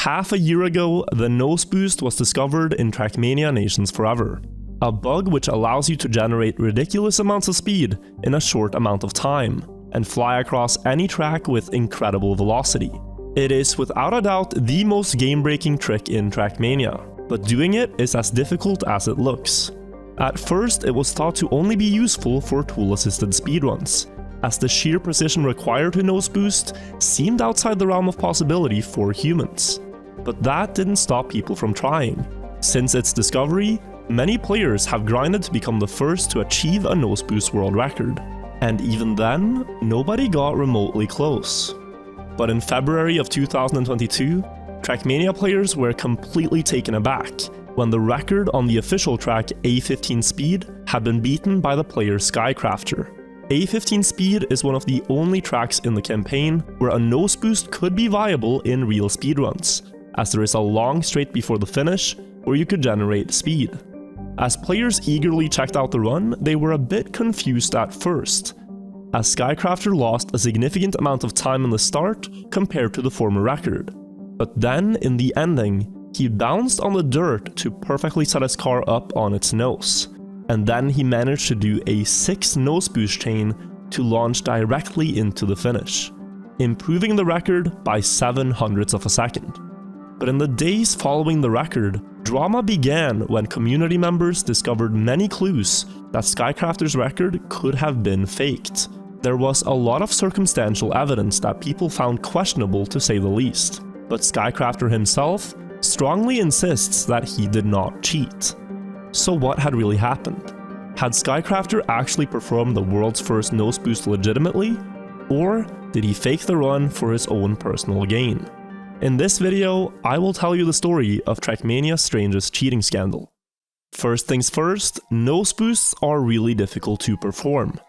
Half a year ago, the noseboost was discovered in Trackmania Nations Forever, a bug which allows you to generate ridiculous amounts of speed in a short amount of time, and fly across any track with incredible velocity. It is without a doubt the most game-breaking trick in Trackmania, but doing it is as difficult as it looks. At first, it was thought to only be useful for tool-assisted speedruns, as the sheer precision required to noseboost seemed outside the realm of possibility for humans. But that didn't stop people from trying. Since its discovery, many players have grinded to become the first to achieve a noseboost world record. And even then, nobody got remotely close. But in February of 2022, Trackmania players were completely taken aback when the record on the official track A15 Speed had been beaten by the player Skycrafter. A15 Speed is one of the only tracks in the campaign where a noseboost could be viable in real speedruns, as there is a long straight before the finish where you could generate speed. As players eagerly checked out the run, they were a bit confused at first, as Skycrafter lost a significant amount of time in the start compared to the former record. But then, in the ending, he bounced on the dirt to perfectly set his car up on its nose, and then he managed to do a 6 noseboost chain to launch directly into the finish, improving the record by 0.07 of a second. But in the days following the record, drama began when community members discovered many clues that Skycrafter's record could have been faked. There was a lot of circumstantial evidence that people found questionable, to say the least, but Skycrafter himself strongly insists that he did not cheat. So what had really happened? Had Skycrafter actually performed the world's first noseboost legitimately, or did he fake the run for his own personal gain? In this video, I will tell you the story of Trackmania's strangest cheating scandal. First things first, noseboosts are really difficult to perform.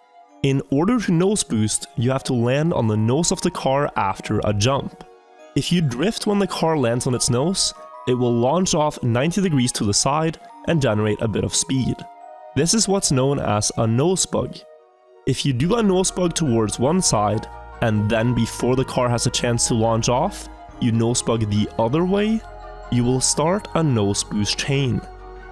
In order to noseboost, you have to land on the nose of the car after a jump. If you drift when the car lands on its nose, it will launch off 90 degrees to the side and generate a bit of speed. This is what's known as a nosebug. If you do a nosebug towards one side, and then before the car has a chance to launch off, you nosebug the other way, you will start a noseboost chain.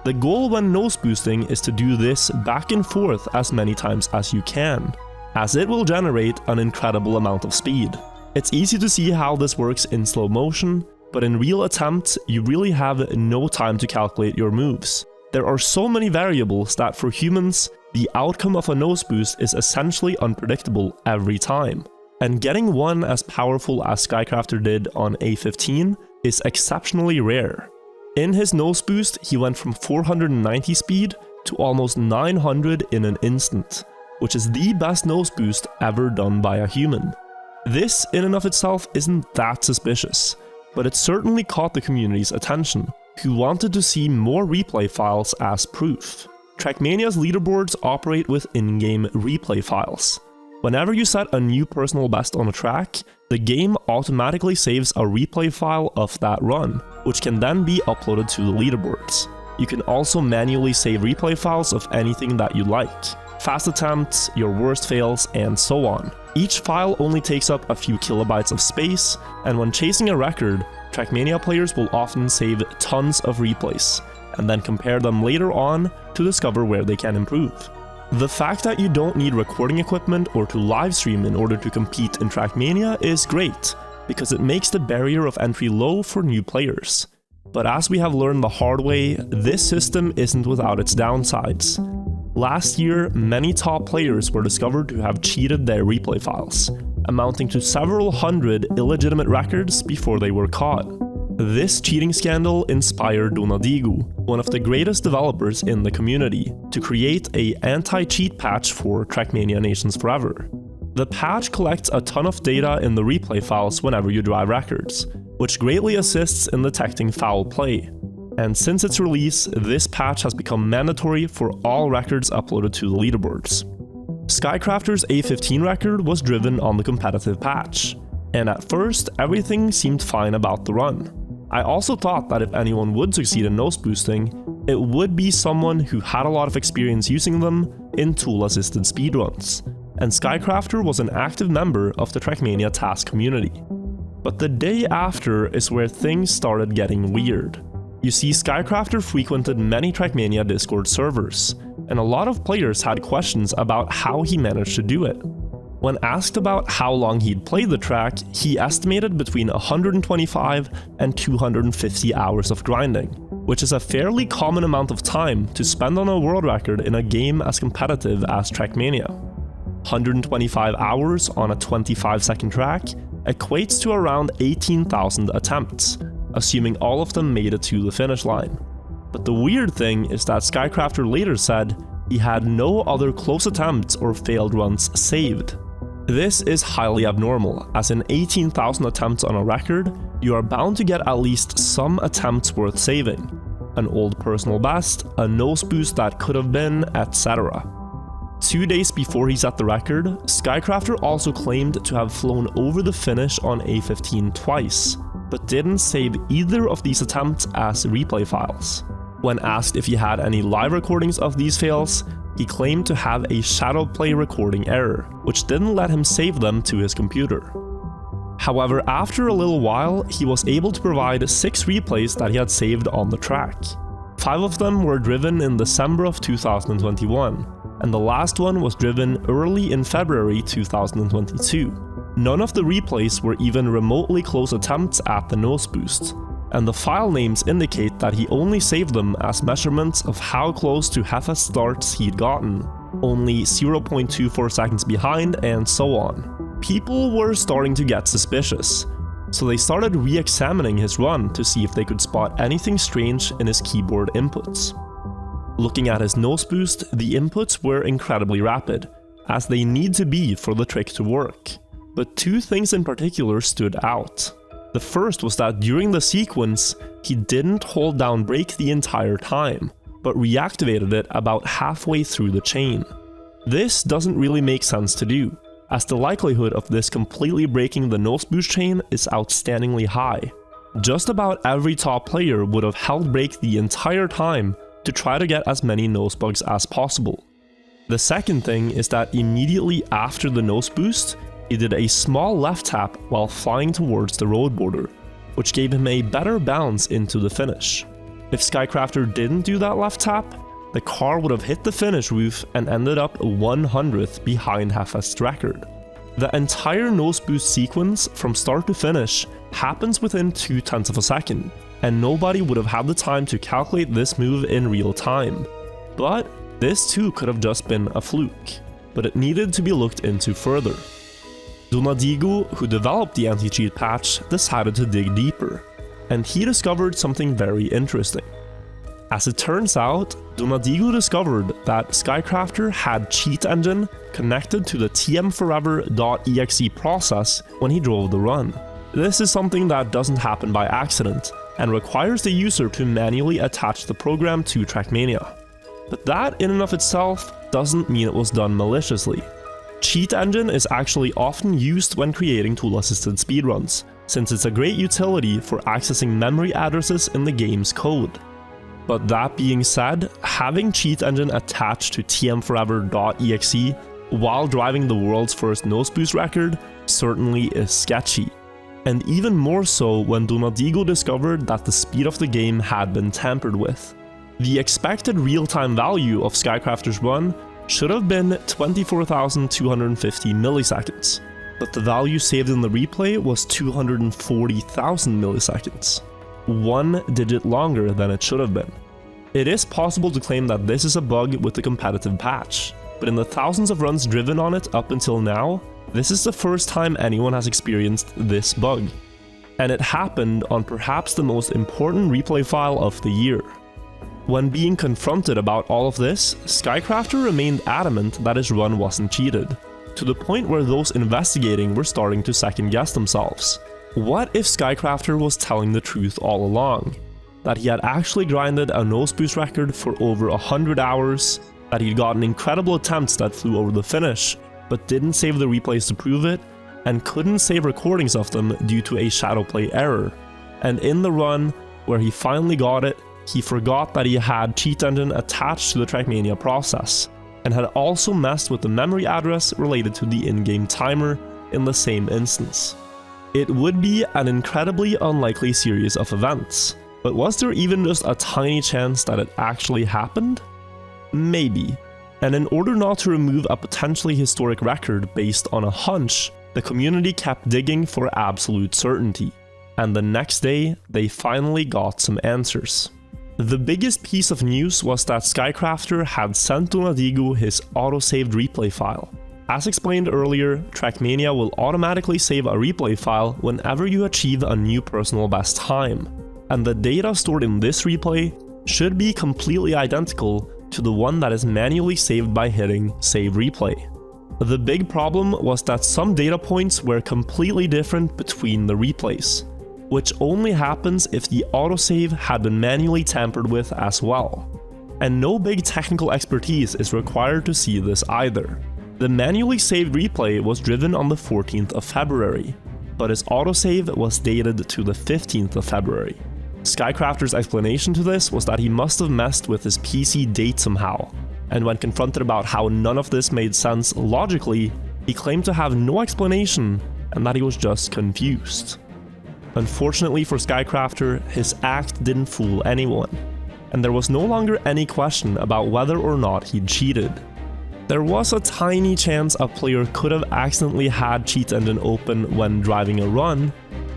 The goal when noseboosting is to do this back and forth as many times as you can, as it will generate an incredible amount of speed. It's easy to see how this works in slow motion, but in real attempts, you really have no time to calculate your moves. There are so many variables that for humans, the outcome of a noseboost is essentially unpredictable every time. And getting one as powerful as Skycrafter did on A15 is exceptionally rare. In his noseboost, he went from 490 speed to almost 900 in an instant, which is the best noseboost ever done by a human. This in and of itself isn't that suspicious, but it certainly caught the community's attention, who wanted to see more replay files as proof. Trackmania's leaderboards operate with in-game replay files. Whenever you set a new personal best on a track, the game automatically saves a replay file of that run, which can then be uploaded to the leaderboards. You can also manually save replay files of anything that you like, fast attempts, your worst fails, and so on. Each file only takes up a few kilobytes of space, and when chasing a record, Trackmania players will often save tons of replays, and then compare them later on to discover where they can improve. The fact that you don't need recording equipment or to livestream in order to compete in Trackmania is great, because it makes the barrier of entry low for new players. But as we have learned the hard way, this system isn't without its downsides. Last year, many top players were discovered to have cheated their replay files, amounting to several hundred illegitimate records before they were caught. This cheating scandal inspired Donadigo, one of the greatest developers in the community, to create an anti-cheat patch for Trackmania Nations Forever. The patch collects a ton of data in the replay files whenever you drive records, which greatly assists in detecting foul play. And since its release, this patch has become mandatory for all records uploaded to the leaderboards. Skycrafter's A15 record was driven on the competitive patch, and at first everything seemed fine about the run. I also thought that if anyone would succeed in noseboosting, it would be someone who had a lot of experience using them in tool-assisted speedruns, and Skycrafter was an active member of the Trackmania task community. But the day after is where things started getting weird. You see, Skycrafter frequented many Trackmania Discord servers, and a lot of players had questions about how he managed to do it. When asked about how long he'd played the track, he estimated between 125 and 250 hours of grinding, which is a fairly common amount of time to spend on a world record in a game as competitive as Trackmania. 125 hours on a 25-second track equates to around 18,000 attempts, assuming all of them made it to the finish line. But the weird thing is that Skycrafter later said he had no other close attempts or failed runs saved. This is highly abnormal, as in 18,000 attempts on a record, you are bound to get at least some attempts worth saving. An old personal best, a nose boost that could have been, etc. 2 days before he set the record, Skycrafter also claimed to have flown over the finish on A15 twice, but didn't save either of these attempts as replay files. When asked if he had any live recordings of these fails, he claimed to have a shadowplay recording error, which didn't let him save them to his computer. However, after a little while, he was able to provide 6 replays that he had saved on the track. 5 of them were driven in December of 2021, and the last one was driven early in February 2022. None of the replays were even remotely close attempts at the nose boost, and the file names indicate that he only saved them as measurements of how close to Hefe's starts he'd gotten, only 0.24 seconds behind, and so on. People were starting to get suspicious, so they started re-examining his run to see if they could spot anything strange in his keyboard inputs. Looking at his nose boost, the inputs were incredibly rapid, as they need to be for the trick to work. But 2 things in particular stood out. The first was that during the sequence, he didn't hold down brake the entire time, but reactivated it about halfway through the chain. This doesn't really make sense to do, as the likelihood of this completely breaking the nose boost chain is outstandingly high. Just about every top player would have held brake the entire time to try to get as many nose bugs as possible. The second thing is that immediately after the nose boost, he did a small left tap while flying towards the road border, which gave him a better bounce into the finish. If Skycrafter didn't do that left tap, the car would have hit the finish roof and ended up 100th behind Hefe's record. The entire nose boost sequence from start to finish happens within 0.2 of a second, and nobody would have had the time to calculate this move in real time. But this too could have just been a fluke, but it needed to be looked into further. Donadigo, who developed the anti-cheat patch, decided to dig deeper, and he discovered something very interesting. As it turns out, Donadigo discovered that Skycrafter had cheat engine connected to the tmforever.exe process when he drove the run. This is something that doesn't happen by accident, and requires the user to manually attach the program to Trackmania. But that in and of itself doesn't mean it was done maliciously. Cheat engine is actually often used when creating tool-assisted speedruns, since it's a great utility for accessing memory addresses in the game's code. But that being said, having cheat engine attached to tmforever.exe while driving the world's first nose boost record certainly is sketchy. And even more so when Donadigo discovered that the speed of the game had been tampered with. The expected real-time value of Skycrafter's run should have been 24,250 milliseconds, but the value saved in the replay was 240,000 milliseconds, 1 digit longer than it should have been. It is possible to claim that this is a bug with the competitive patch, but in the thousands of runs driven on it up until now, this is the first time anyone has experienced this bug. And it happened on perhaps the most important replay file of the year. When being confronted about all of this, Skycrafter remained adamant that his run wasn't cheated, to the point where those investigating were starting to second guess themselves. What if Skycrafter was telling the truth all along? That he had actually grinded a nose boost record for over 100 hours, that he'd gotten incredible attempts that flew over the finish, but didn't save the replays to prove it, and couldn't save recordings of them due to a shadowplay error. And in the run, where he finally got it, he forgot that he had cheat engine attached to the Trackmania process, and had also messed with the memory address related to the in-game timer in the same instance. It would be an incredibly unlikely series of events, but was there even just a tiny chance that it actually happened? Maybe. And in order not to remove a potentially historic record based on a hunch, the community kept digging for absolute certainty. And the next day, they finally got some answers. The biggest piece of news was that Skycrafter had sent Donadigo his auto-saved replay file. As explained earlier, Trackmania will automatically save a replay file whenever you achieve a new personal best time, and the data stored in this replay should be completely identical to the one that is manually saved by hitting Save Replay. The big problem was that some data points were completely different between the replays, which only happens if the autosave had been manually tampered with as well. And no big technical expertise is required to see this either. The manually saved replay was driven on the 14th of February, but his autosave was dated to the 15th of February. Skycrafter's explanation to this was that he must have messed with his PC date somehow, and when confronted about how none of this made sense logically, he claimed to have no explanation and that he was just confused. Unfortunately for Skycrafter, his act didn't fool anyone, and there was no longer any question about whether or not he'd cheated. There was a tiny chance a player could have accidentally had Cheat Engine open when driving a run,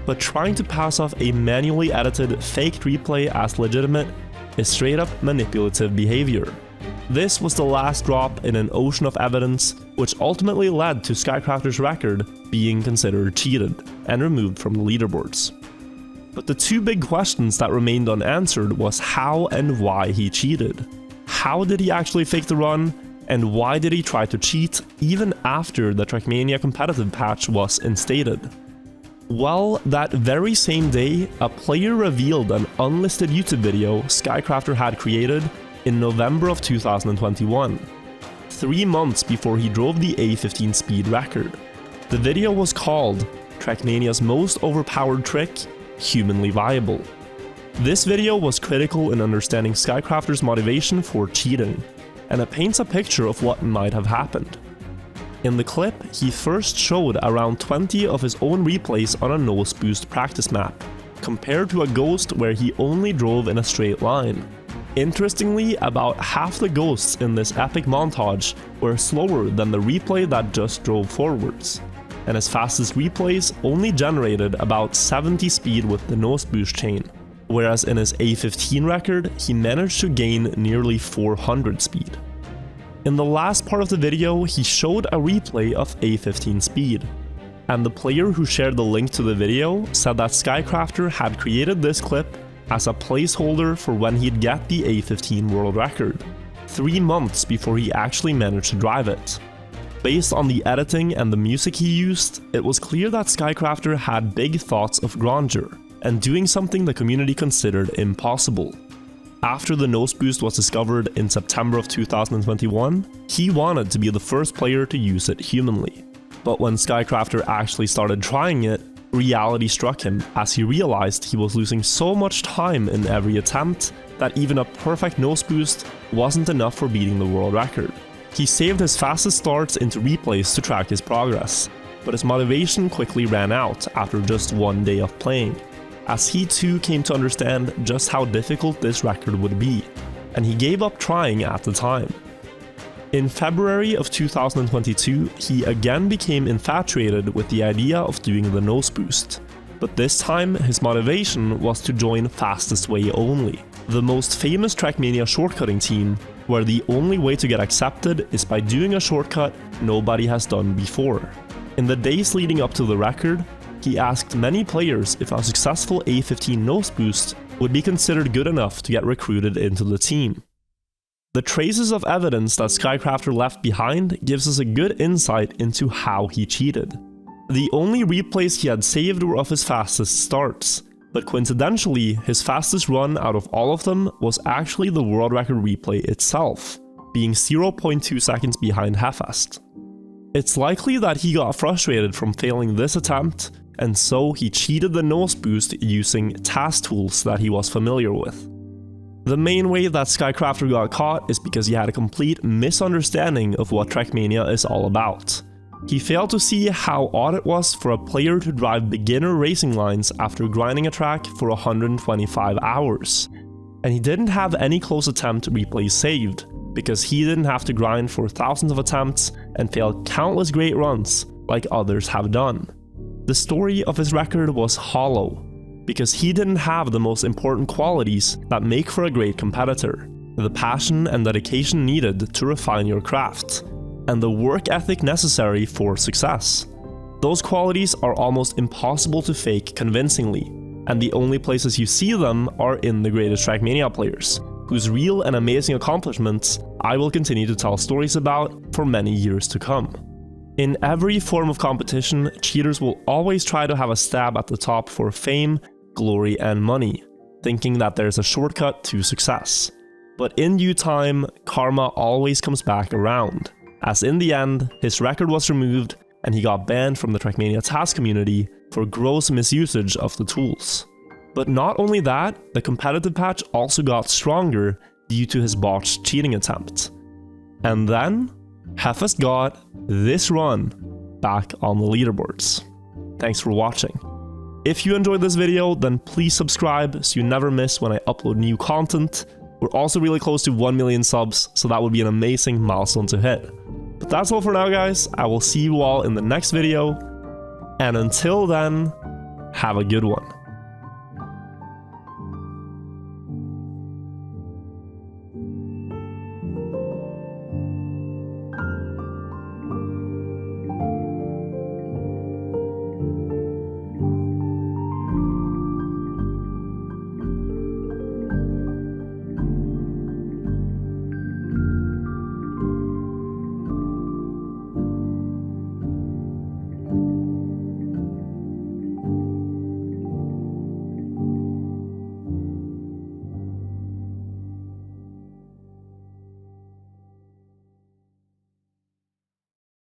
but trying to pass off a manually edited faked replay as legitimate is straight up manipulative behavior. This was the last drop in an ocean of evidence, which ultimately led to Skycrafter's record being considered cheated and removed from the leaderboards. But the two big questions that remained unanswered was how and why he cheated. How did he actually fake the run, and why did he try to cheat even after the Trackmania competitive patch was instated? Well, that very same day, a player revealed an unlisted YouTube video Skycrafter had created in November of 2021, 3 months before he drove the A15 speed record. The video was called Trackmania's Most Overpowered Trick, Humanly Viable. This video was critical in understanding Skycrafter's motivation for cheating, and it paints a picture of what might have happened. In the clip, he first showed around 20 of his own replays on a noseboost practice map, compared to a ghost where he only drove in a straight line. Interestingly, about half the ghosts in this epic montage were slower than the replay that just drove forwards, and his fastest replays only generated about 70 speed with the noseboost chain, whereas in his A15 record, he managed to gain nearly 400 speed. In the last part of the video, he showed a replay of A15 speed, and the player who shared the link to the video said that Skycrafter had created this clip as a placeholder for when he'd get the A15 world record, 3 months before he actually managed to drive it. Based on the editing and the music he used, it was clear that Skycrafter had big thoughts of grandeur, and doing something the community considered impossible. After the noseboost was discovered in September of 2021, he wanted to be the first player to use it humanly. But when Skycrafter actually started trying it, reality struck him as he realized he was losing so much time in every attempt that even a perfect noseboost wasn't enough for beating the world record. He saved his fastest starts into replays to track his progress, but his motivation quickly ran out after just 1 day of playing, as he too came to understand just how difficult this record would be, and he gave up trying at the time. In February of 2022, he again became infatuated with the idea of doing the noseboost, but this time his motivation was to join Fastest Way Only, the most famous Trackmania shortcutting team, where the only way to get accepted is by doing a shortcut nobody has done before. In the days leading up to the record, he asked many players if a successful A15 noseboost would be considered good enough to get recruited into the team. The traces of evidence that Skycrafter left behind gives us a good insight into how he cheated. The only replays he had saved were of his fastest starts, but coincidentally, his fastest run out of all of them was actually the world record replay itself, being 0.2 seconds behind Heffest. It's likely that he got frustrated from failing this attempt, and so he cheated the noseboost using task tools that he was familiar with. The main way that Skycrafter got caught is because he had a complete misunderstanding of what Trackmania is all about. He failed to see how odd it was for a player to drive beginner racing lines after grinding a track for 125 hours. And he didn't have any close attempt replays saved, because he didn't have to grind for thousands of attempts and fail countless great runs like others have done. The story of his record was hollow, because he didn't have the most important qualities that make for a great competitor: the passion and dedication needed to refine your craft, and the work ethic necessary for success. Those qualities are almost impossible to fake convincingly, and the only places you see them are in the greatest Trackmania players, whose real and amazing accomplishments I will continue to tell stories about for many years to come. In every form of competition, cheaters will always try to have a stab at the top for fame, glory, and money, thinking that there's a shortcut to success. But in due time, karma always comes back around, as in the end, his record was removed and he got banned from the Trackmania task community for gross misusage of the tools. But not only that, the competitive patch also got stronger due to his botched cheating attempt. And then, Hefest got this run back on the leaderboards. Thanks for watching. If you enjoyed this video, then please subscribe so you never miss when I upload new content. We're also really close to 1 million subs, so that would be an amazing milestone to hit. But that's all for now, guys. I will see you all in the next video, and until then, have a good one.